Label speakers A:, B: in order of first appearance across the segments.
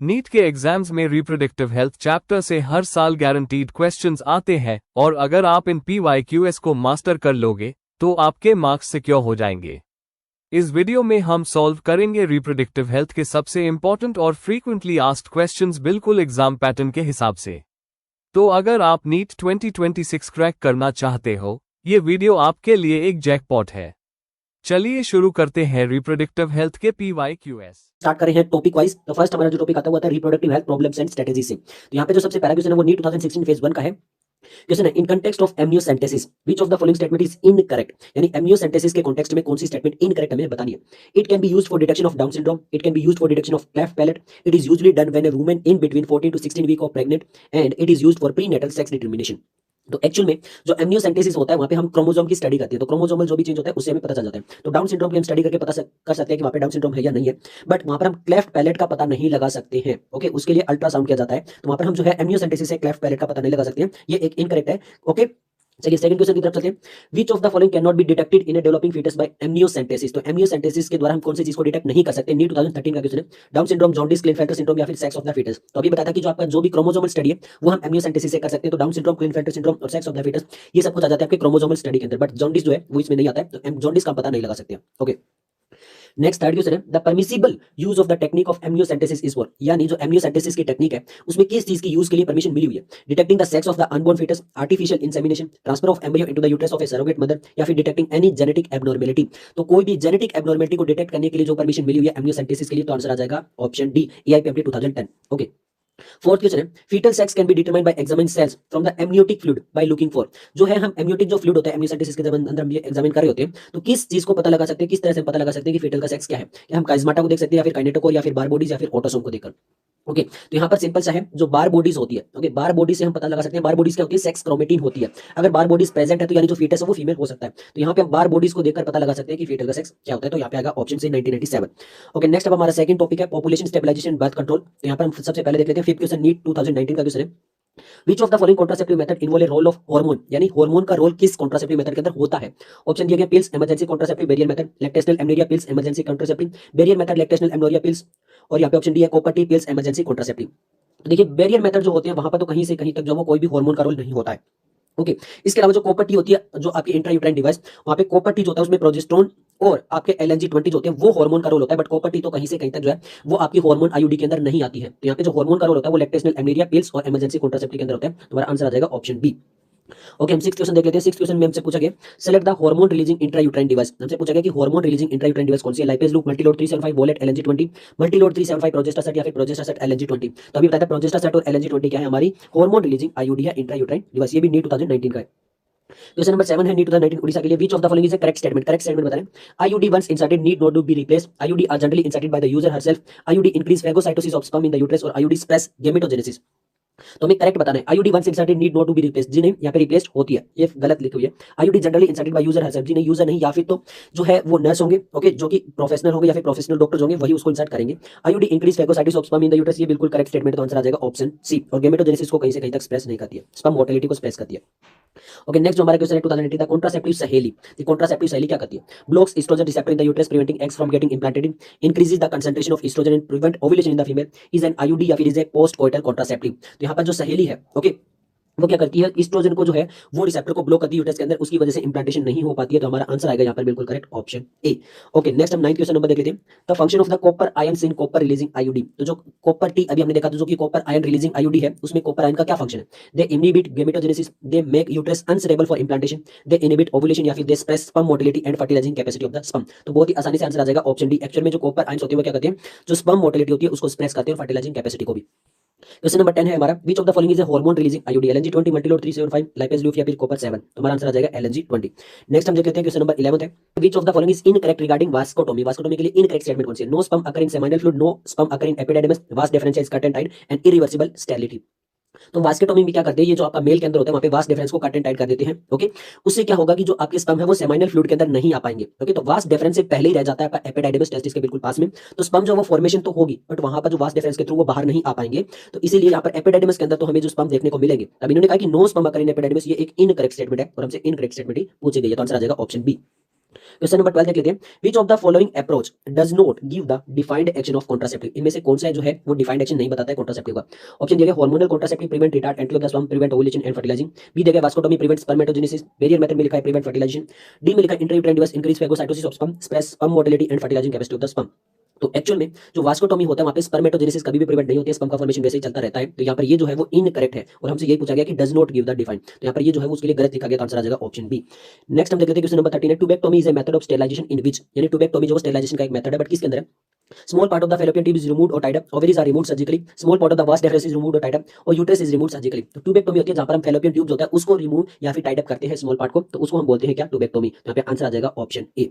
A: NEET के exams में reproductive health chapter से हर साल गारंटीड क्वेश्चंस आते हैं और अगर आप इन PYQs को मास्टर कर लोगे तो आपके मार्क्स सिक्योर हो जाएंगे। इस वीडियो में हम सॉल्व करेंगे रिप्रोडक्टिव हेल्थ के सबसे इंपॉर्टेंट और फ्रीक्वेंटली आस्क्ड क्वेश्चंस बिल्कुल एग्जाम पैटर्न के हिसाब से। तो अगर आप नीट 2026 क्रैक करना चाहते हो, ये वीडियो आपके लिए एक जैकपॉट है। चलिए शुरू करते हैं रिप्रोडक्टिव हेल्थ के PYQs।
B: स्टार्ट कर रहे हैं टॉपिक वाइज। तो फर्स्ट हमारा जो टॉपिक आता है reproductive health problems and strategy से। तो यहाँ पे जो सबसे पहला क्वेश्चन है वो नीट 2016 फेज 1 का है। क्वेश्चन है in context of amniocentesis which of the following statement is incorrect, यानी एमनियोसेंटेसिस के कॉन्टेक्स्ट में कौन सी स्टेटमेंट इनकरेक्ट हमें बतानी है। It can be used for detection of down syndrome, it can be used for detection of cleft palate, it is usually done when a woman in between 14 to 16 week of pregnant and it is used for prenatal sex determination. तो actual में जो amniocentesis होता है वहां पे हम chromosome की study करते हैं, तो क्रोमोसोमल जो भी चेंज होता है उससे हमें पता चल जाता है। तो डाउन सिंड्रोम की हम स्टडी करके पता कर सकते हैं कि वहां पे डाउन सिंड्रोम है या नहीं है, बट वहां पर हम क्लेफ्ट पैलेट का पता नहीं लगा सकते हैं। ओके, उसके लिए अल्ट्रासाउंड किया जाता है, तो वहां पर हम जो है एमनियोसेंटेसिस से क्लेफ्ट पैलेट का पता नहीं लगा सकते हैं, ये एक इनकरेक्ट है। ओके, चलिए सेकंड क्वेश्चन की तरफ चलते हैं। Which of the following can not be detected in a developing foetus by amniocentesis. तो एमनियोसेंटेसिस के द्वारा हम कौन सी चीज को डिटेक्ट नहीं कर सकते। नीट 2013 का क्वेश्चन है। डाउन सिंड्रोम, जॉन्डिस, क्लिनफेल्टर सिंड्रोम या फिर सेक्स ऑफ द फीटस। तो अभी बताया था कि जो आपका जो भी क्रोमोसोमल स्टडी है वो हम एमनियोसेंटेसिस से कर सकते हैं। तो डाउन सिंड्रोम, क्लिनफेल्टर सिंड्रोम और सेक्स ऑफ द फीटस ये सब कुछ आ जाता है आपके क्रोमोसोमल स्टडी के अंदर, बट जॉन्डिस जो है वो इसमें नहीं आता है, तो जॉन्डिस का पता नहीं लगा सकते हैं। ओके, नेक्स्ट थर्ड क्वेश्चन है the permissible use of the technique of amniocentesis is what, यानी जो एमनियोसेंटेसिस की टेक्निक है उसमें किस चीज की यूज के लिए परमिशन मिली हुई है। Detecting the sex of the unborn foetus, artificial insemination, transfer of embryo into the uterus of a surrogate mother या फिर डिटेक्टिंग एनी जेनेटिक एब्नॉर्मेलिटी। तो कोई भी जेनेटिक एब्नॉर्मेलिटी को डिटेक्ट करने के लिए जो परमिशन मिली हुई है एमनियोसेंटेसिस के लिए, तो आंसर आ जाएगा option D, AIPMT 2010। Okay, fourth question है fetal sex can be determined by examine cells from the amniotic fluid by looking for. जो है हम एमनियोटिक जो फ्लूइड होता है एमनियोसेंटेसिस के अंदर हम ये एग्जामिन कर रहे होते हैं, तो किस चीज को पता लगा सकते हैं, किस तरह से पता लगा सकते हैं कि फीटल का सेक्स क्या है। क्या हम काइजमाटा को देख सकते हैं या फिर काइनेटोकोर या फिर बार बॉडीज या फिर ऑटोसोम को देखकर। ओके, तो यहाँ पर सिंपल सा है जो बार बॉडीज होती है। ओके, बार बॉडी से हम पता लगा सकते हैं। बार बॉडीज क्या होती है, सेक्स क्रोमेटिन होती है। अगर बार बॉडीज प्रेजेंट है तो यानी जो फीटस है वो फीमेल हो सकता है। तो यहाँ पे हम बार बॉडीज को देखकर पता लगा सकते हैं कि फीटल का सेक्स क्या होता है, तो यहाँ पे आएगा ऑप्शन सी 1997। ओके, नेक्स्ट अब हमारा सेकंड टॉपिक है पॉपुलेशन स्टेबलाइजेशन बर्थ कंट्रोल। तो यहाँ पर हम सबसे पहले देख लेते हैं फिफ्थ क्वेश्चन नीट 2019 का क्वेश्चन है। Which of the following contraceptive method involve a role of hormone, यानी हार्मोन का रोल किस कॉन्ट्रासेप्टिव मेथड के अंदर होता है। ऑप्शन दिए गए pills, emergency contraceptive, barrier method, lactational amenorrhoea pills, emergency contraceptive, barrier method, lactational amenorrhoea pills, और यहाँ पे ऑप्शन डी है copper T pills, emergency contraceptive. तो देखिए बैरियर मेथड जो होते हैं वहां पर तो कहीं से कहीं तक जो वो कोई भी हार्मोन का रोल नहीं होता है। ओके, इसके अलावा जो कॉपर टी होती है जो आपकी इंट्रायूट्राइन डिवाइस, वहां पे कॉपर टी जो होता है उसमें प्रोजेस्टेरोन और आपके LNG-20 जो होते हैं वो हार्मोन का रोल होता है, बट कॉपर टी तो कहीं से कहीं तक जो है वो आपकी हार्मोन IUD के अंदर नहीं आती है। तो यहाँ पे जो हार्मोन का रोल होता है वो लैक्टेशनल एमनोरिया पिल्स और इमरजेंसी कॉन्ट्रासेप्टिव के अंदर होता है। तुम्हारा आंसर आ जाएगा ऑप्शन बी। ओके, हम सिक्स्थ क्वेश्चन देख लेते हैं। सिक्स्थ क्वेश्चन में हमसे पूछा गया select the hormone releasing intrauterine device. हमसे पूछा गया कि हार्मोन रिलीजिंग इंट्रायूट्राइन डिवाइस कौन सी है। लाइपेज लूप, मल्टीलोड 375, वोलेट, LNG-20, मल्टीलोड 375, प्रोजेस्टा सेट या फिर प्रोजेस्टा सेट LNG-20। तो अभी बताया था प्रोजेस्टा सेट और LNG-20 क्या है, हमारी हार्मोन रिलीजिंग IUD या इंट्रायूट्राइन डिवाइस। ये भी नीट 2019 का है। क्वेश्चन नंबर 7 है नीट 2019 उड़ीसा के लिए। Which of the following is a correct statement. Correct statement बताएं। IUD once inserted need not to be replaced. IUD are generally inserted by the user herself. IUD increase phagocytosis of sperm in the uterus और IUD suppress gametogenesis। तो हमें correct बताना है। IUD once inserted need not to be replaced, जी नहीं, यहाँ पे replaced होती है, ये गलत लिखी हुई है। IUD generally inserted by user herself, जी नहीं, यूजर नहीं, या फिर तो जो है वो नर्स होंगे, ओके, जो कि प्रोफेशनल होंगे या फिर प्रोफेशनल डॉक्टर होंगे वही उसको इंसर्ट करेंगे। IUD increase phagocytosis of sperm in the uterus, ये बिल्कुल करेक्ट स्टेटमेंट, तो आंसर आ जाएगा ऑप्शन सी। और गेमेटोजेनेसिस को कहीं से कहीं तक स्प्रेस नहीं करती है, स्पर्म मोटिलिटी को स्प्रेस करती है। ओके, नेक्स्ट जो हमारा क्वेश्चन है 2018 का कॉन्ट्रासेप्टिव सहेली। ये कॉन्ट्रासेप्टिव सहेली क्या करती है। Blocks estrogen receptor in the uterus preventing eggs from getting implanted in, increases the concentration of estrogen and prevent ovulation in the female, is an IUD या फिर is a post coital contraceptive. तो यहाँ पर जो सहेली है, okay, वो क्या करती है, एस्ट्रोजन को जो है वो रिसेप्टर को ब्लॉक करती है यूट्रस के अंदर, उसकी वजह से इंप्लांटेशन नहीं हो पाती है। तो हमारा आंसर आएगा यहाँ पर बिल्कुल correct option A. Okay, next हम 9th क्वेश्चन नंबर देख लेते हैं। The function of the copper ions in copper releasing IUD। तो जो कॉपर टी अभी हमने देखा था जो कि कॉपर आयन रिलीजिंग IUD है, उसमें कॉपर आयन का क्या फंक्शन है। They inhibit gametogenesis, they make uterus unstable for implantation, they inhibit ovulation या फिर they suppress sperm motility and fertilising capacity of the sperm. तो बहुत ही आसानी से आंसर आ जाएगा ऑप्शन डी। एक्चुअल में जो कॉपर आयंस होते हैं वो क्या करते हैं, जो स्पर्म मोटिलिटी होती है उसको सप्रेस करते हैं और फर्टिलाइजिंग कैपेसिटी को भी। क्वेश्चन नंबर 10 है हमारा। Which of the following is a hormone releasing IUD। LNG-20, multiload 375, lipase loop या फिर कॉपर 7। तो हमारा आंसर आ जाएगा LNG-20। नेक्स्ट हम देख लेते हैं क्वेश्चन नंबर 11 है। Which of the following is incorrect regarding vasectomy. Vasectomy के लिए इनकरेक्ट स्टेटमेंट कौन सी है। No sperm occur in seminal fluid, no sperm occur in epididymis, vas deferens is cut and tight and irreversible sterility. तो vasectomy में क्या करते हैं, ये जो आपका मेल के अंदर होता है वहां पे वास डिफरेंस को कट एंड टाइट कर देते हैं। ओके, उससे क्या होगा कि जो आपके स्पर्म है वो सेमाइनल फ्लूइड के अंदर नहीं आ पाएंगे। ओके, तो वास डिफरेंस से पहले ही रह जाता है आपका एपिडाइडिमस टेस्टिस के बिल्कुल पास में। तो स्पर्म जो वो फॉर्मेशन तो होगी बट वहां पर जो वास डिफरेंस के थ्रू वो बाहर नहीं आ पाएंगे। तो इसीलिए यहाँ पर एपिडाइडिमस के अंदर तो हमें जो स्पर्म देखने को मिलेंगे। अब इन्होंने कहा कि नो स्पर्म अकर इन एपिडाइडिमस, ये एक इनकरेक्ट स्टेटमेंट है और हमसे इनकरेक्ट स्टेटमेंट ही पूछी गई है। तो आंसर आ जाएगा ऑप्शन बी। क्वेश्चन नंबर 12 देख लेते हैं। विच of the following approach does not give the defined action of contraceptive, इनमें से कौन सा जो है वो डिफाइंड एक्शन नहीं बताता है कॉन्ट्रासेप्टिव का। ऑप्शन दिया गया hormonal contraceptive prevent retard entry of the sperm prevent ovulation and fertilising. B दिया गया vasectomy prevent spermatogenesis. Barrier method में लिखा है प्रिवेंट फर्टिलाइजेशन। डी में लिखा है intrauterine device increase phagocytosis of sperm suppress sperm motility and fertilising capacity of the sperm. तो actual में जो वास्कोटोमी होता है वहां पे स्पर्मेटोजेनेसिस कभी भी प्रिवेंट नहीं होती है, स्पर्म का फॉर्मेशन वैसे ही चलता रहता है। तो यहाँ पर ये जो है वो इनकरेक्ट है और हमसे यही पूछा गया कि does not give the define, तो यहाँ पर ये जो है वो उसके लिए गलत लिखा गया, तो आंसर आ जाएगा ऑप्शन बी। नेक्स्ट हम देख लेते हैं क्वेश्चन नंबर 13 है। Tubectomy is a method of sterilisation in which, यानी ट्यूबेक्टोमी जो स्टेरिलाइजेशन का एक मेथड है, बट किसके अंदर है। Small part of the fallopian tube is removed और tied up, ovaries are removed surgically, small part of the vas deferens is removed और टाइड अप, और यूट्रस इज रिमूव्ड सर्जिकली। तो ट्यूबेक्टोमी होती है जहां पर हम फैलोपियन ट्यूब होता है उसको रिमूव या फिर टाइड अप करते हैं स्मॉल पार्ट को, तो उसको हम बोलते हैं क्या, ट्यूबेक्टोमी। तो यहाँ पे आंसर आ जाएगा ऑप्शन ए।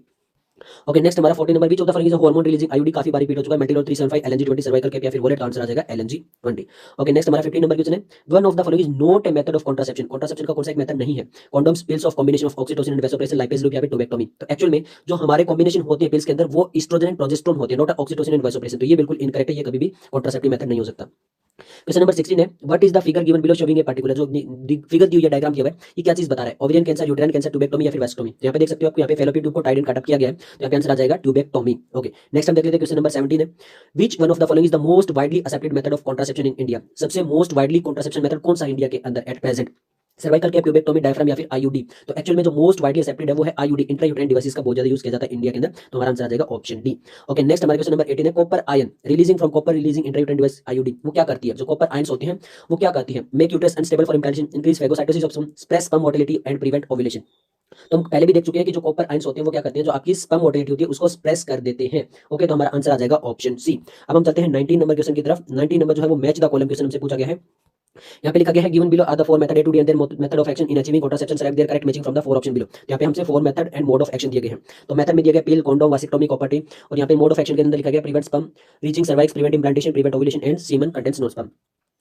B: ओके नेक्स्ट हमारा 14 number, which of the following is hormone releasing IUD, काफी बार रिपीट हो चुका है, मेटिनोल 375 एलएनजी 20 सर्वाइकल कैप या फिर वोलेट, आंसर आ जाएगा एलएनजी 20। ओके नेक्स्ट हमारा 15 नंबर क्वेश्चन है। One of the following is not a method of contraception, contraception का कौन सा एक मेथड नहीं है। Condoms, pills of combination of oxytocin and vasopressin, lipase loop या फिर ट्यूबेक्टोमी। तो एक्चुअल में जो हमारे कॉम्बिनेशन होती है पिल्स के अंदर वो एस्ट्रोजन एंड प्रोजेस्टेरोन होती है, नॉट ऑक्सीटोसिन एंड वेसोप्रेसिन। तो ये बिल्कुल इनकरेक्ट है, ये कभी भी कॉन्ट्रासेप्टिव मेथड नहीं हो सकता। क्वेश्चन नंबर 16 है। What is the figure given below showing a particular, जो फिगर दी हुई है डायग्राम दिया हुआ है, ये क्या चीज बता रहा है, ovarian cancer, uterine cancer, tubectomy या फिर वेस्टोमी। तो यहाँ पे देख सकते हो आपको यहाँ पे फैलोपियन ट्यूब को टाइड एंड कट अप किया गया है, तो यहाँ पे आंसर आ जाएगा ट्यूबेक्टोमी। ओके नेक्स्ट हम देख लेते हैं क्वेश्चन नंबर 17 है। Which one of the following is the most widely accepted method of contraception in India, सबसे मोस्ट वाइडली कॉन्ट्रासेप्शन मेथड कौन सा इंडिया के अंदर at present, cervical cap, tubectomy, diaphragm या फिर आईयूडी। तो एक्चुअल में जो मोस्ट वाइडली एक्सेप्टेड है वो है आईयूडी, इंट्रायूटेराइन डिवाइसेस का बहुत ज्यादा यूज किया जाता है इंडिया के अंदर, तो हमारा आंसर आ जाएगा ऑप्शन डी। ओके नेक्स्ट हमारा क्वेश्चन नंबर 18 है। Copper ion releasing from copper releasing intrauterine device IUD, वो क्या करती है, जो कॉपर आयंस होती हैं वो क्या करती है, make uterus unstable for implantation, increase phagocytosis of स्प्रेस sperm motility and prevent ovulation. तो हम पहले भी देख चुके हैं कि जो कॉपर आयंस होते हैं वो क्या करते हैं, जो आपकी स्पर्म मोटिलिटी होती है उसको स्प्रेस कर देते हैं। ओके तो हमारा आंसर आ जाएगा ऑप्शन सी। अब हम चलते हैं 19 नंबर क्वेश्चन की तरफ। 19 नंबर जो है वो मैच द कॉलम क्वेश्चन हमसे पूछा गया है। यहाँ पे लिखा गया है given below are the four method A to D and their method of action in achieving contraception, select their correct matching from the four option below. यहाँ पे हमसे four method and mode of action दिए गए हैं। तो मेथड में दिया गया pill, condom, vasectomy, copper T, और यहाँ पे मोड ऑफ एक्शन के अंदर लिखा गया prevent sperm reaching cervix, prevent implantation, prevent ovulation and semen contents no sperm.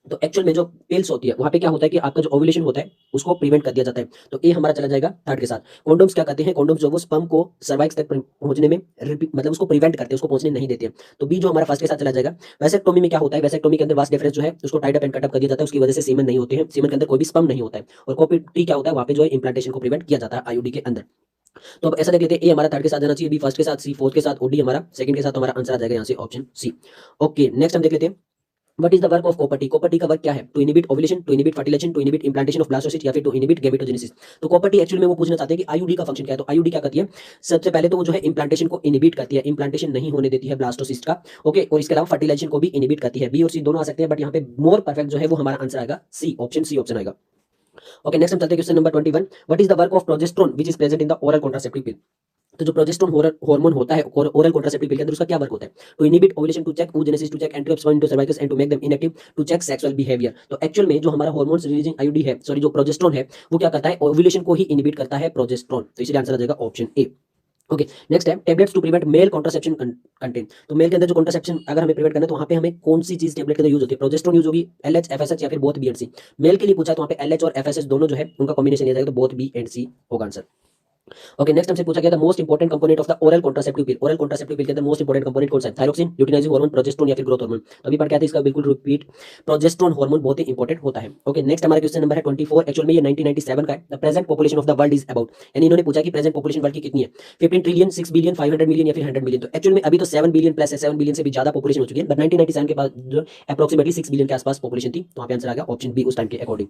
B: तो एक्चुअल में जो पिल्स होती है वहां पे क्या होता है कि आपका जो ओव्यूलेशन होता है उसको प्रिवेंट कर दिया जाता है, तो ए हमारा चला जाएगा थर्ड के साथ। कॉन्डोम्स क्या करते हैं, कॉन्डोम्स जो वो स्पर्म को सर्वाइक्स तक पहुंचने में मतलब उसको प्रिवेंट करते हैं, उसको पहुंचने नहीं देते हैं, तो बी जो हमारा फर्स्ट के साथ चला जाएगा। वैसेक्टोमी में क्या होता है, वैसेक्टोमी के अंदर वास डिफरेंस जो है उसको tied up and cut up कर दिया जाता है, उसकी वजह से सीमन नहीं होते हैं, सीमन के अंदर कोई भी स्पर्म नहीं होता है। और कॉपर टी क्या होता है, वहां पे जो है इंप्लांटेशन को प्रिवेंट किया जाता है आईयूडी के अंदर। तो अब ऐसा देख लेते हैं, ए हमारा थर्ड के साथ जाना चाहिए, बी फर्स्ट के साथ, सी फोर्थ के साथ, और डी हमारा सेकंड के साथ, तो हमारा आंसर आ जाएगा यहाँ से ऑप्शन सी। ओके नेक्स्ट हम देख लेते हैं। What is the work of copper T? Copper T का वर्क क्या है, to inhibit ovulation, to inhibit fertilisation, to inhibit implantation of blastocyst या फिर टू इनहिबिट गैमेटोजेनेसिस। तो कॉपर टी एक्चुअली में वो पूछना चाहते हैं कि आईयूडी का फंक्शन क्या है। तो आईयूडी क्या करती है, सबसे पहले तो वो जो है इंप्लांटेशन को इनहिबिट करती है, इंप्लांटेशन नहीं होने देती है ब्लास्टोसिस्ट का। ओके और इसके अलावा फर्टिलाइजेशन को भी इनहिबिट करती है। बी और सी दोनों आ सकते हैं, बट यहाँ पे मोर परफेक्ट जो है वो हमारा आंसर आएगा सी, ऑप्शन सी ऑप्शन आएगा। ओके नेक्स्ट हम चलते हैं question number 21। What is the work of progesterone which is present in the oral contraceptive पिल। तो जो प्रोजेस्टेरोन हार्मोन होता है ओरल कॉन्ट्रासेप्टिव पिल के अंदर, उसका क्या वर्क होता है, to inhibit ovulation, to check oogenesis, to check entry of sperm into cervicals and to make them inactive, to check sexual behaviour. तो एक्चुअल में जो हमारा हार्मोन्स रिलीजिंग आईयूडी है, सॉरी जो प्रोजेस्टेरोन है वो क्या करता है, ओव्यूलेशन को ही इनहिबिट करता है प्रोजेस्टेरोन, तो इसलिए आंसर आ जाएगा ऑप्शन ए। ओके नेक्स्ट है tablets to prevent male contraception content. तो मेल के अंदर जो कॉन्ट्रासेप्शन अगर हमें प्रिवेंट करना है तो वहाँ पे हमें कौन सी चीज टेबलेट के अंदर यूज होती है, प्रोजेस्टेरोन यूज होगी, एलएच, एफएसएच या फिर both B and C. Male के लिए पूछा तो वहाँ पे एलएच और एफएसएच दोनों जो है उनका कॉम्बिनेशन लिया जाएगा, तो बोथ बी एंड सी होगा आंसर। ओके नेक्स्ट हमसे पूछा गया था most important component of the oral contraceptive pill. Oral contraceptive पिल के अंदर मोस्ट इंपोर्टेंट कंपोनेंट कौन सा है, थायरोक्सिन, ल्यूटिनाइजिंग हार्मोन, प्रोजेस्टेरोन या फिर ग्रोथ हार्मोन। तो अभी पढ़ के आते हैं इसका बिल्कुल रिपीट, प्रोजेस्टेरोन हार्मोन बहुत ही इंपॉर्टेंट होता है। ओके नेक्स्ट हमारा क्वेश्चन नंबर है 24। एक्चुअल में ये 1997 का है। The present population of the world is about, यानी इन्होंने पूछा कि प्रेजेंट पॉपुलेशन वर्ल्ड की कितनी है, 15 ट्रिलियन, 6 बिलियन, 500 मिलियन या फिर 100 मिलियन। तो एक्चुअल में अभी तो 7 बिलियन प्लस है, 7 बिलियन से भी ज्यादा पॉपुलेशन हो चुकी है, बट 1997 के बाद जो अप्रोक्सीमेटली 6 बिलियन के आसपास पॉपुलेशन थी, तो वहाँ पे आंसर आ गया ऑप्शन बी उस टाइम के अकॉर्डिंग।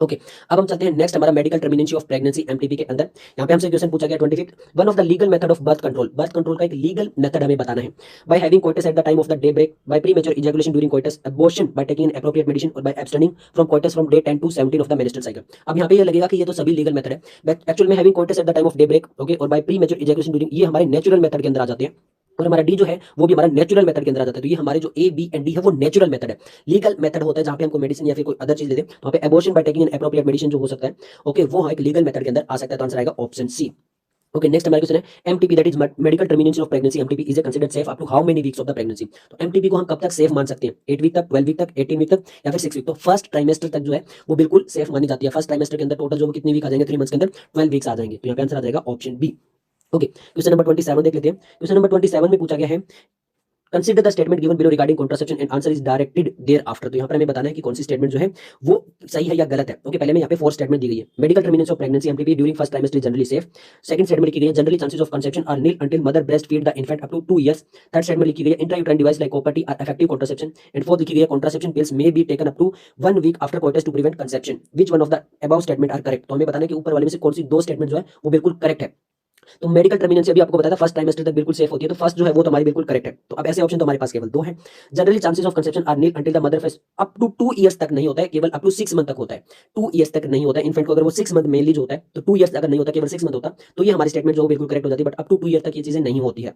B: ओके अब हम चलते हैं नेक्स्ट हमारा medical termination of pregnancy MTP के अंदर। यहाँ पे हमसे क्वेश्चन पूछा गया 25 one of the legal method of birth control. Birth control का एक लीगल मेथड हमें बताना है। By having coitus at the time of the daybreak, by premature ejaculation during coitus, abortion by taking an appropriate medicine, और bye abstaining from coitus from day 10 to 17 of the menstrual cycle. अब यहाँ पे ये लगेगा कि ये तो सभी लीगल मेथड है, बट एक्चुअल में having coitus at the time of daybreak, okay, और बाय प्रीमेच्योर इजैकुलेशन ड्यूरिंग, ये हमारे नेचुरल मेथड के अंदर आ जाते हैं, और हमारा डी जो है वो भी हमारा नेचुरल मेथड के अंदर आ जाता है। तो ये हमारे जो ए बी एंड डी है वो नेचुरल मेथड है। लीगल मेथड होता है जहां पे हमको मेडिसिन या फिर कोई अदर चीज दे दे, तो वहां पे abortion bye taking an appropriate medicine जो हो सकता है, ओके, वो एक लीगल मेथड के अंदर आ सकता है, तो आंसर आएगा ऑप्शन सी। ओके नेक्स्ट हमारा क्वेश्चन है MTP that is medical termination of pregnancy. MTP is considered safe up to how many weeks of the pregnancy. तो एमटीपी को हम कब तक सेफ मान सकते हैं, 8 वीक तक, 12 वीक तक, 18 वीक तक या फिर 6 वीक। तो फर्स्ट ट्राइमेस्टर तक जो है वो बिल्कुल सेफ मानी जाती है। फर्स्ट ट्राइमेस्टर के अंदर टोटल जो कितने वीक आ जाएंगे, 3 मंथ्स के अंदर 12 वीक्स आ जाएंगे, तो यहाँ पे आंसर आ जाएगा option B. Okay question number 27 देख लेते हैं। क्वेश्चन नंबर 27 में पूछा गया है consider the statement given below regarding contraception and answer is directed thereafter. तो यहाँ पर हमें बताना है कि कौन सी स्टेटमेंट जो है वो सही है या गलत है। ओके, पहले में यहाँ पे 4 स्टेटमेंट दी गई है। Medical termination of pregnancy MTP during first trimester generally safe. Second statement लिखी गई है generally chances of conception are nil until mother breast feed the infant up to 2 years. Third statement लिखी गई है intrauterine device like copper T are effective contraception. And fourth लिखी गई है contraception pills may be taken up to 1 week after coitus to prevent conception. Which one of the above statement are correct. तो हमें बताना है कि ऊपर वाले में से कौन सी 2 स्टेटमेंट जो है वो बिल्कुल करेक्ट है। तो मेडिकल टर्मिनेंसी अभी आपको बताया था फर्स्ट ट्राइमेस्टर तक बिल्कुल सेफ होती है, तो फर्स्ट जो है वो तो हमारी बिल्कुल करेक्ट है। तो अब ऐसे ऑप्शन तो हमारे पास केवल 2 हैं। Generally chances of conception are nil until the mother face up to 2 years तक नहीं होता है, केवल अप टू 6 मंथ तक होता है। 2 इयर्स तक नहीं होता है इन्फेंट को, अगर वो 6 मंथ मेनली जो होता है तो 2 इयर्स अगर नहीं होता, केवल 6 मंथ होता, तो ये हमारी स्टेटमेंट जो बिल्कुल करेक्ट हो जाती है। बट अप टू 2 ईयर तक ये चीजें नहीं होती है।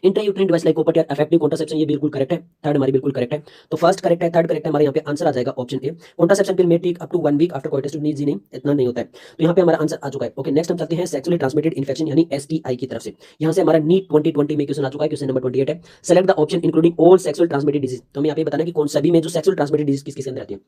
B: Intrauterine device like copper T are effective contraception, ये बिल्कुल करेक्ट है। थर्ड हमारी बिल्कुल करेक्ट है। तो फर्स्ट करेक्ट है, थर्ड करेक्ट है, हमारे यहाँ पे आंसर आ जाएगा option A. Contraception pill may take up to 1 week after coitus to need जी नहीं, इतना नहीं होता है। तो यहाँ पे हमारा आंसर आ चुका है। ओके, नेक्स्ट हम चलते हैं सेक्सुअली ट्रांसमिटेड इन्फेक्शन यानी एसटीआई की तरफ से। यहाँ से हमारा नीट 2020 में क्वेश्चन आ चुका है, क्वेश्चन नंबर 28 है। Select the option including all sexual transmitted disease. तो हमें यहाँ पे बताना है कि कौन सभी में जो सेक्सुअल ट्रांसमिटेड डिजीज किस किस के अंदर आती है।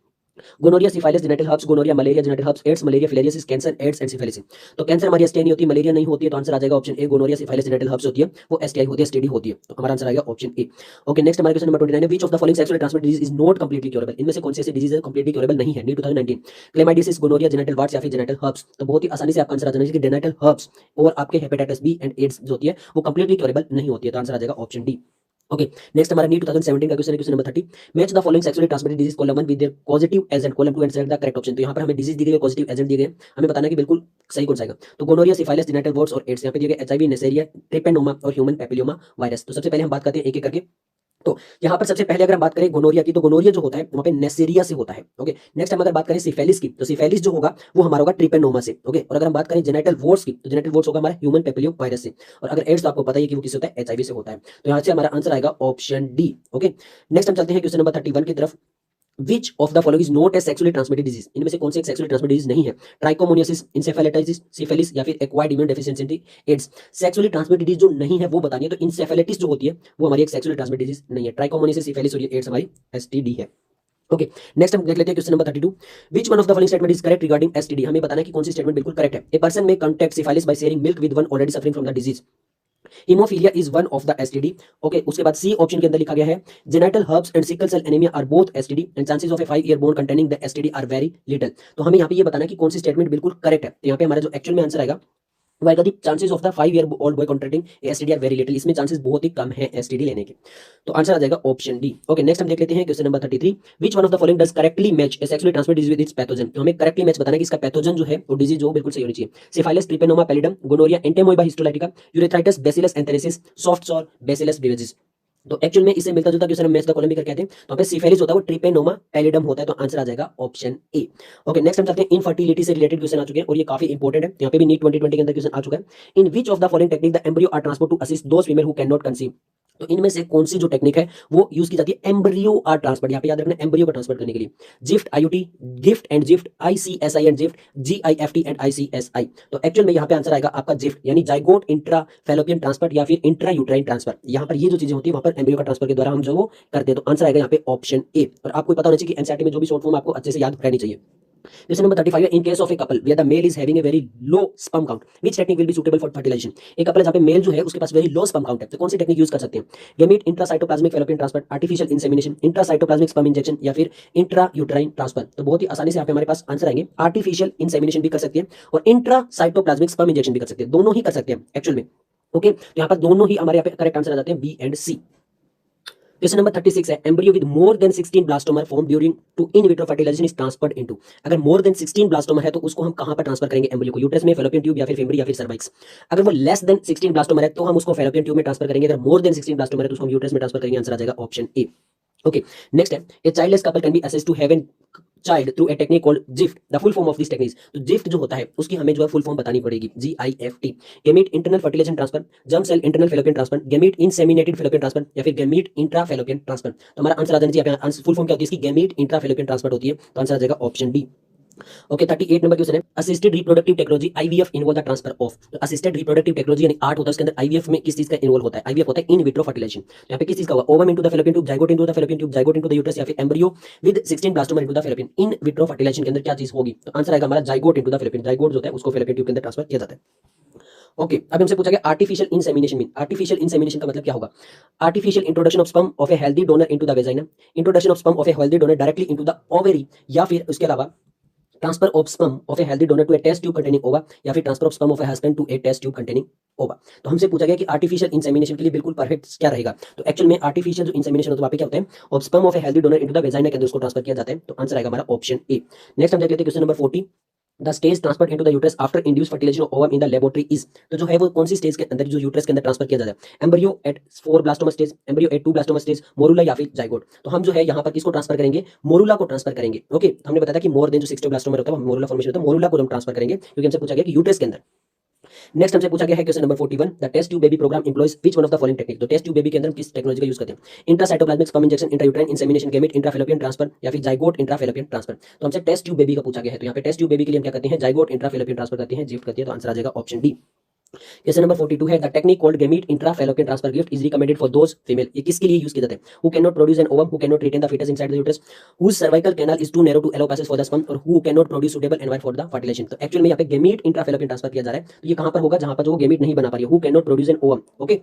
B: Gonorrhoea, syphilis, genital herpes, gonorrhoea, malaria, genital herpes, AIDS, malaria, filariasis, cancer, AIDS and syphilis. तो कैंसर हमारी एसटीआई नहीं होती, मलेरिया नहीं होती है, तो आंसर आ जाएगा option A. Gonorrhoea, syphilis, genital herpes होती है वो एसटीआई होती है, एसटीडी होती है, तो हमारा आंसर आएगा ऑप्शन ए। ओके, नेक्स्ट हमारे क्वेश्चन नंबर 29 है। Which of the following sexually transmitted disease is not completely curable. इनमें से कौन सी ऐसी डिजीज है कंप्लीटली क्योरेबल नहीं है। नीट 2019 क्लेमाइडिसिस, गोनोरिया, जेनिटल वार्ट्स या फिर जेनिटल हर्प्स। तो बहुत ही आसानी से आपका आंसर आ जाना चाहिए कि जेनिटल हर्प्स और आपके हेपेटाइटिस बी एंड एड्स जो होती है वो कंप्लीटली क्योरेबल नहीं होती है, तो आंसर आ जाएगा ऑप्शन डी। ओके, नेक्स्ट हमारा नीट 2017 का क्वेश्चन है, question number 30। Match the following sexually transmitted disease column 1 with their positive agent column 2 and select the correct option. तो यहाँ पर हमें डिजीज दी गई है, पॉजिटिव एजेंट दिए गए, हमें बताना है कि बिल्कुल सही कौन सा आएगा। तो गोनोरिया, सिफाइलिस, जेनिटल वार्ट्स और एड्स। यहाँ पे दिए गए एचआईवी, नेसेरिया, ट्रिपेनोमा और ह्यूमन पैपिलोमा वायरस। तो सबसे पहले हम बात करते हैं एक एक करके। तो यहाँ पर सबसे पहले अगर हम बात करें गोनोरिया की, तो गोनोरिया जो होता है वहाँ पे नेसेरिया से होता है। ओके, नेक्स्ट हम अगर बात करें सिफेलिस की, तो सिफेलिस जो होगा वो हमारा होगा ट्रिपेनोमा से। ओके, और अगर हम बात करें जेनिटल वार्ट्स की, तो जेनिटल वार्ट्स होगा हमारा ह्यूमन पैपिलियो वायरस से। और अगर एड्स तो आपको पता ही है कि वो किससे होता है, एचआईवी से होता है। तो यहाँ से हमारा आंसर आएगा ऑप्शन डी। ओके, नेक्स्ट हम चलते हैं क्वेश्चन नंबर 31 की तरफ। Which of the following is not a sexually transmitted disease? इनमें से कौन सी एक sexually transmitted disease नहीं है। ट्राइकोमोनियासिस, इंसेफेलाइटिस, सिफिलिस या फिर acquired immune deficiency, AIDS. Sexually transmitted disease जो नहीं है वो बतानी है। तो इंसेफेलाइटिस जो होती है वो हमारी एक सेक्सुअली ट्रांसमिटेड डिजीज नहीं है। ट्राइकोमोनियासिस, सिफिलिस और ये एड्स हमारी एसटीडी है। ओके, नेक्स्ट हम देख लेते हैं question number 32। Which one of the following statement is correct regarding STD. हमें बताना है कि कौन सी स्टेटमेंट बिल्कुल करेक्ट है। A person may contact syphilis by sharing milk with one already suffering from the disease. Haemophilia is one of the STD. Okay, उसके बाद सी ऑप्शन के अंदर लिखा गया है genital herpes and sickle cell anaemia are both STD and chances of a 5 year bone containing the STD are very little. तो हमें यहाँ पे ये बताना है कि कौन सी स्टेटमेंट बिल्कुल करेक्ट है। तो यहाँ पे हमारा जो एक्चुअल में आंसर आएगा वो आएगा the chances of the 5 year old boy contracting STD are very little. इसमें चांसेस बहुत ही कम है एसटीडी लेने के, तो आंसर आ जाएगा ऑप्शन डी। ओके, नेक्स्ट हम देख लेते हैं question number 33। Which one of the following does correctly match A sexually transmitted disease with its pathogen. तो हमें करेक्टली मैच बताना है कि इसका पैथोजन जो है वो डिजीज जो बिल्कुल सही होनी चाहिए। Syphilis, Treponema pallidum, gonorrhoea, Entamoeba histolytica, urethritis, Bacillus anthracis, soft sore, Bacillus brevis. तो एक्चुअल में इससे मिलता जुलता क्वेश्चन हम मैच द कॉलम भी करके आते हैं। तो पे सिफिलिस होता है वो ट्रिपेनोमा पैलिडम होता है, तो आंसर आ जाएगा ऑप्शन ए। ओके, नेक्स्ट हम चलते हैं इनफर्टिलिटी से रिलेटेड क्वेश्चन आ चुके हैं और ये काफी इंपॉर्टेंट है। यहाँ पे भी नीट 2020 के अंदर क्वेश्चन आ चुका है। In which of the following technique the embryo are transport to assist those female who can not conceive. तो इनमें से कौन सी जो टेक्निक है वो यूज की जाती है एम्ब्रियो आर ट्रांसफर। यहाँ पे याद रखना एम्ब्रियो को ट्रांसफर करने के लिए gift, IUT, gift and gift, ICSI and gift, GIFT and ICSI. तो एक्चुअल में यहाँ पे आंसर आएगा आपका जिफ्ट यानी जाइगोट इंट्रा फैलोपियन ट्रांसफर या फिर इंट्रा यूट्राइन ट्रांसफर। यहाँ पर ये जो चीजें होती है वहां पर एम्ब्रियो का ट्रांसफर के द्वारा हम जो वो करते हैं, तो आंसर आएगा यहाँ पे ऑप्शन ए। और आपको पता होना चाहिए कि एनसीईआरटी में जो भी शॉर्ट फॉर्म आपको अच्छे से याद रहनी चाहिए। क्वेश्चन नंबर 35 है in case of a couple where the male is having a very low sperm count which technique will be suitable for fertilisation. एक कपल जहां पे मेल जो है उसके पास वेरी लो स्पर्म काउंट है, तो कौन सी टेक्निक यूज कर सकते हैं। Gamete, intracytoplasmic fallopian transfer, artificial insemination, intracytoplasmic sperm injection या फिर इंट्रा यूट्राइन ट्रांसफर। तो बहुत ही आसानी से यहाँ पे हमारे पास आंसर आएंगे आर्टिफिशियल इंसेमिनेशन भी कर सकते हैं और इंट्रासाइटोप्लाज्मिक स्पर्म इंजेक्शन भी कर सकते हैं, दोनों ही कर सकते हैं एक्चुअल में। ओके, तो यहाँ पर दोनों ही हमारे यहाँ पे करेक्ट आंसर आ जाते हैं B and C. Question number 36 है embryo with more than 16 blastomere form during to in vitro fertilisation is transferred into. अगर मोर देन 16 ब्लास्टोमर है तो उसको हम कहां पर ट्रांसफर करेंगे एम्ब्रियो को, यूट्रस में, फैलोपियन ट्यूब या फिर फेमरी या फिर सर्वाइक्स। अगर वो लेस देन 16 ब्लास्टोमर है तो हम उसको फैलोपियन ट्यूब में ट्रांसफर करेंगे, अगर मोर देन 16 ब्लास्टोमर है तो उसको हम यूट्रस में ट्रांसफर करेंगे, आंसर आ जाएगा ऑप्शन ए। ओके, नेक्स्ट है a childless couple can be assessed to have an child through a technique called GIFT. The full form of this technique, तो जिफ्ट जो होता है उसकी हमें जो है फुल फॉर्म बतानी पड़ेगी, GIFT। Gamete internal fertilisation transfer, germ cell internal fallopian transfer, gamete inseminated fallopian transfer या फिर गैमीट इंट्रा फैलोपियन ट्रांसफर। तो हमारा आंसर आ जाना चाहिए, आंसर फुल फॉर्म क्या होती है इसकी, गैमीट इंट्रा फैलोपियन ट्रांसफर होती है, तो आंसर आ जाएगा option D. Okay, 38 number question है assisted reproductive technology IVF involve the transfer of. Assisted reproductive technology यानी 8 होता है, उसके अंदर IVF में किस चीज का इन्वॉल्व होता है। IVF होता है इन विट्रो फर्टिलाइजेशन, यहाँ पे किस चीज का हुआ, ovum into the fallopian tube, zygote into the fallopian tube, zygote into the uterus या फिर embryo with 16 blastomere into the fallopian. In vitro fertilisation के अंदर क्या चीज होगी, तो आंसर आएगा हमारा zygote into the fallopian. Zygote जो होता है उसको फैलोपियन ट्यूब के अंदर ट्रांसफर किया जाता है। ओके, अब हमसे पूछा गया artificial insemination mean, artificial insemination का मतलब क्या होगा? Artificial introduction of sperm of a healthy donor into the vagina, introduction of sperm of a healthy donor directly into the ovary, या फिर उसके अलावा transfer of sperm of a healthy donor to a test tube containing ova, या फिर transfer of sperm of a husband to a test tube containing ova. तो हमसे पूछा गया कि आर्टिफिशियल इंसेमिनेशन के लिए बिल्कुल परफेक्ट क्या रहेगा? तो एक्चुअल में आर्टिफिशियल जो इंसेमिनेशन होता है वहाँ पे क्या होता है, of sperm of a healthy donor into the vagina के अंदर उसको ट्रांसफर किया जाता है। तो आंसर आएगा हमारा ऑप्शन ए। नेक्स्ट हम देख लेते हैं question number 40। The stage transfer into the uterus after induced fertilisation of ovum in the laboratory is, तो जो है वो कौन सी स्टेज के अंदर जो यूट्रस के अंदर ट्रांसफर किया जाता है? Embryo at 4 blastoma stage, embryo at 2 blastoma stage, morula या फिर जाइगोट। तो हम जो है यहाँ पर किसको ट्रांसफर करेंगे? मोरुला को ट्रांसफर करेंगे। ओके, हमने बताया कि मोर देन जो 60 ब्लास्टोमा होता है वो मोरुला फॉर्मेशन होता है, मोरुला को हम ट्रांसफर करेंगे क्योंकि हमसे पूछा गया कि यूट्रस के अंदर। नेक्स्ट हमसे पूछा गया है question number 41। The test tube baby programme employs which one of the following technique, तो टेस्ट ट्यूब बेबी के अंदर हम किस टेक्नोलॉजी का यूज करते हैं? Intracytoplasmic sperm injection, intrauterine insemination, gamete intrafallopian transfer, या फिर जाइगोट इंट्राफैलोपियन ट्रांसफर। तो हमसे टेस्ट ट्यूब बेबी का पूछा गया है, तो यहाँ पे टेस्ट ट्यूब बेबी के लिए हम क्या करते हैं? जाइगोट इंट्राफैलोपियन ट्रांसफर करते हैं, जिफ्ट करते हैं। तो आंसर आ जाएगा ऑप्शन डी। क्वेश्चन नंबर 42 है the technique called gamete intrafallopian transfer GIFT is recommended for those female, ये किसके लिए यूज किया जाता है? Who can not produce an ovum, who can not retain the foetus inside the uterus, whose cervical canal is too narrow to allow passage for the sperm, और who can not produce suitable environment for the fertilisation. तो actual में यहाँ पे gamete intrafallopian transfer किया जा रहा है, तो ये कहां पर होगा? जहां पर जो वो गैमीट नहीं बना पा रही है, who can not produce an ovum. Okay,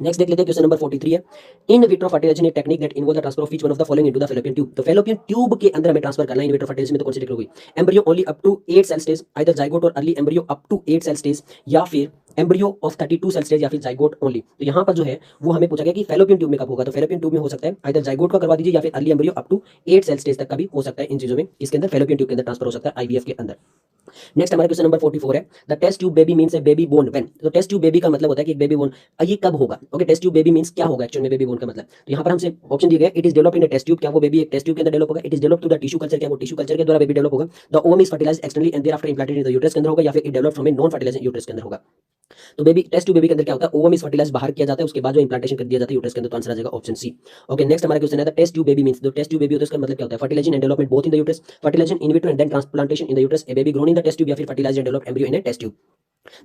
B: next देख लेते हैं क्वेश्चन नंबर 43 है। In vitro fertilisation technique that involve the transfer of each one of the following into the fallopian tube, तो फैलोपियन ट्यूब के अंदर हमें ट्रांसफर करना है इन विट्रो फर्टिलाइजेशन में, तो कौन सी टेक्निक होगी? Embryo only up to 8 cell stage, either zygote और early embryo up to 8 cell stage, या फिर एम्ब्रियो ऑफ 32 सेल स्टेज, या फिर जाइगोट ओनली। तो यहाँ पर जो है वो हमें पूछा गया कि फैलोपियन ट्यूब में कब होगा, तो फैलोपियन ट्यूब में हो सकता है आइदर जाइगोट का करवा दीजिए या फिर early embryo up to 8 cell stage तक का भी हो सकता है। इन चीजों में इसके अंदर फैलोपियन ट्यूब के अंदर ट्रांसफर हो सकता है, आईवीएफ के अंदर। नेक्स्ट हमारा क्वेश्चन नंबर 44 है। The test tube baby means a baby born when, तो टेस्ट ट्यूब बेबी का मतलब होता है कि एक बेबी बोर्न, ये कब होगा? Okay, test tube baby means क्या होगा एक्चुअल में बेबी बोर्न का मतलब? तो यहाँ पर हमसे ऑप्शन दिए गए, it is develop in a test tube, क्या वो बेबी एक टेस्ट ट्यूब के अंदर डेवलप होगा? It is develop to the tissue culture, क्या वो टिश्यू कल्चर के द्वारा बेबी डेवलप होगा? The ovum is fertilised externally and thereafter implanted in the uterus के अंदर होगा, या फिर it develop from a non fertilised uterus के अंदर होगा? तो बेबी टेस्ट ट्यूब बेबी के अंदर क्या होता है? ओवम इज फर्टिलाइज्ड बाहर किया जाता है, उसके बाद जो इंप्लांटेशन कर दिया जाता है यूट्रस के अंदर, तो आंसर आ जाएगा ऑप्शन सी। ओके, नेक्स्ट हमारा क्वेश्चन है the test tube baby means, जो टेस्ट ट्यूब बेबी होता है उसका मतलब क्या होता है? Fertilisation and development both in the uterus, fertilisation in vitro and then transplantation in the uterus, a baby grown in the test tube, या फिर fertilised and developed embryo in a test tube.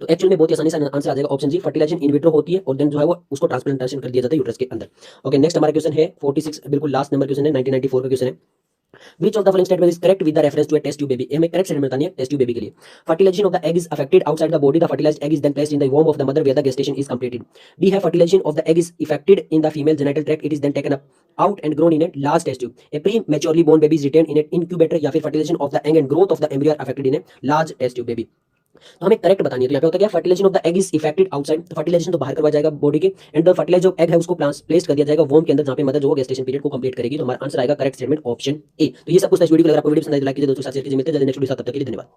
B: तो actual में बहुत ही आसानी से answer आ जाएगा ऑप्शन जी, फर्टिलाइजेशन इन विट्रो होती है और देन जो है वो उसको ट्रांसप्लांटेशन कर दिया जाता है यूट्रस के अंदर। ओके, नेक्स्ट हमारा क्वेश्चन है 46, बिल्कुल लास्ट नंबर क्वेश्चन है, 1994 का क्वेश्चन है। Which of the following statement is correct with the reference to a test tube baby? हमें करेक्ट स्टेटमेंट बतानी है टेस्ट ट्यूब बेबी के लिए। Fertilization of the egg is affected outside the body. The fertilized egg is then placed in the womb of the mother where the gestation is completed. B है fertilization of the egg is effected in the female genital tract. It is then taken up out and grown in a large test tube. A prematurely born baby is retained in an incubator, या फिर fertilization of the egg and growth of the embryo are affected in a large test tube baby. तो हमें correct बतानी है। तो यहाँ पे होता है क्या? Fertilisation of the egg is effected outside, तो फर्टिलाइजेशन तो बाहर करवाया जाएगा बॉडी के, एंड द फर्टिलाइज जो एग है उसको प्लेस कर दिया जाएगा वोम के अंदर, जहाँ पे मदर जो गेस्टेशन पीरियड को कंप्लीट करेगी। तो हमारा आंसर आएगा करेक्ट स्टेटमेंट ऑप्शन ए। तो ये सब कुछ वीडियो अगर आपको वीडियो पसंद आए तो लाइक कीजिए, दोस्तों के साथ शेयर कीजिए। मिलते हैं नेक्स्ट वीडियो, तब तक के लिए धन्यवाद।